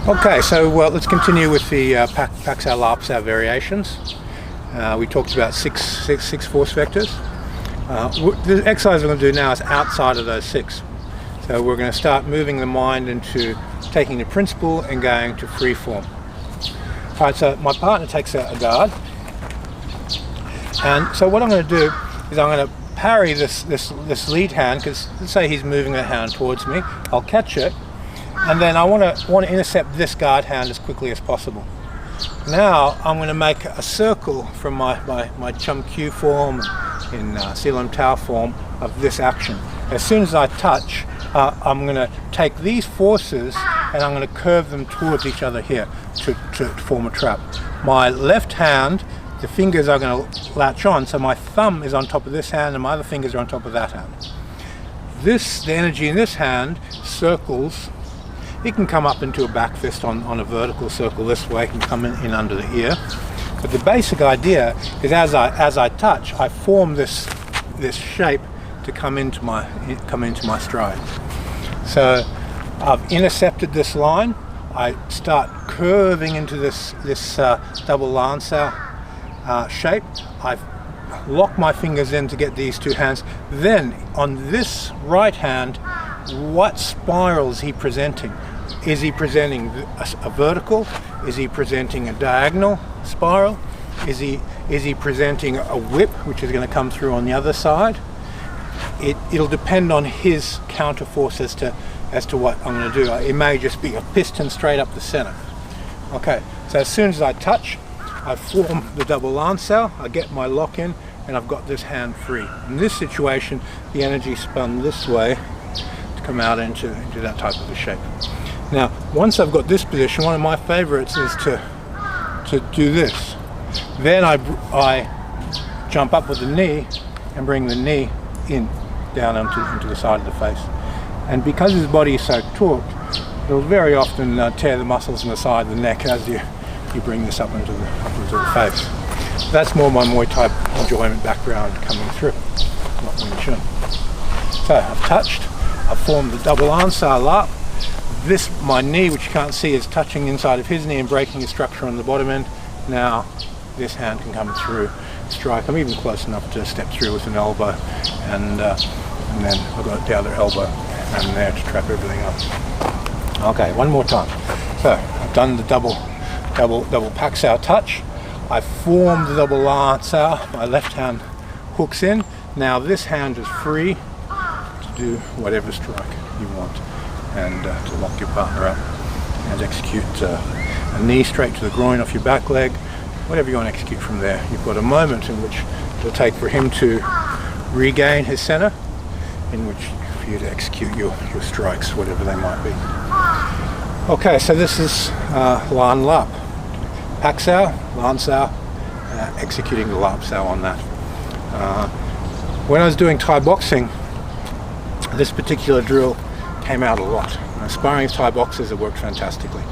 Okay, so let's continue with the Pak-Sao Lap-Sao variations. We talked about six force vectors. The exercise we're going to do now is outside of those six. So we're going to start moving the mind into taking the principle and going to free form. Alright, so my partner takes a guard. And so what I'm going to do is I'm going to parry this lead hand, because let's say he's moving that hand towards me. I'll catch it. And then I want to intercept this guard hand as quickly as possible. Now I'm going to make a circle from my Chun Q form in Silam Tao form of this action. As soon as I touch, I'm going to take these forces and I'm going to curve them towards each other here to form a trap. My left hand, the fingers are going to latch on, so my thumb is on top of this hand and my other fingers are on top of that hand. The energy in this hand circles. It can come up into a back fist on a vertical circle this way, it can come in under the ear. But the basic idea is as I touch, I form this shape to come into my stride. So I've intercepted this line, I start curving into this double Lap-Sao shape. I've locked my fingers in to get these two hands. Then on this right hand, what spiral is he presenting? Is he presenting a vertical? Is he presenting a diagonal spiral? Is he presenting a whip, which is going to come through on the other side? It'll depend on his counter force as to what I'm going to do. It may just be a piston straight up the center. Okay, so as soon as I touch, I form the double Lap-Sao, I get my lock in, and I've got this hand free. In this situation, the energy spun this way to come out into that type of a shape. Now, once I've got this position, one of my favorites is to do this. Then I jump up with the knee and bring the knee down into the side of the face. And because his body is so taut, it'll very often tear the muscles in the side of the neck as you bring this up into the face. That's more my Muay Thai enjoyment background coming through, not Wing Chun. So I've touched, I've formed the double Lap-Sao Lap. My knee, which you can't see, is touching inside of his knee and breaking the structure on the bottom end. Now this hand can come through, strike. I'm even close enough to step through with an elbow, and then I've got the other elbow and there to trap everything up. Okay, one more time. So I've done the double Pak-Sao touch. I formed the double Lap-Sao. My left hand hooks in. Now this hand is free to do whatever strike you want, and to lock your partner up and execute a knee straight to the groin off your back leg, whatever you want to execute from there. You've got a moment in which it'll take for him to regain his center, in which for you to execute your strikes, whatever they might be. Okay, so this is Lan Lap. Pak-Sao, Lap-Sao, executing the Lap-Sao on that. When I was doing Thai boxing, this particular drill came out a lot. Sparring with Thai boxers, it worked fantastically.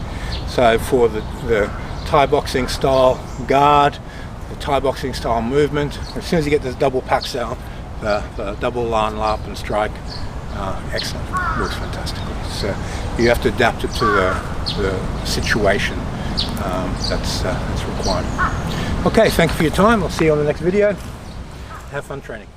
So for the Thai boxing style guard, the Thai boxing style movement, as soon as you get this double Pak-Sao, the double Lan Lap and strike, excellent, works fantastically. So you have to adapt it to the situation that's required. Okay, thank you for your time. I'll see you on the next video. Have fun training.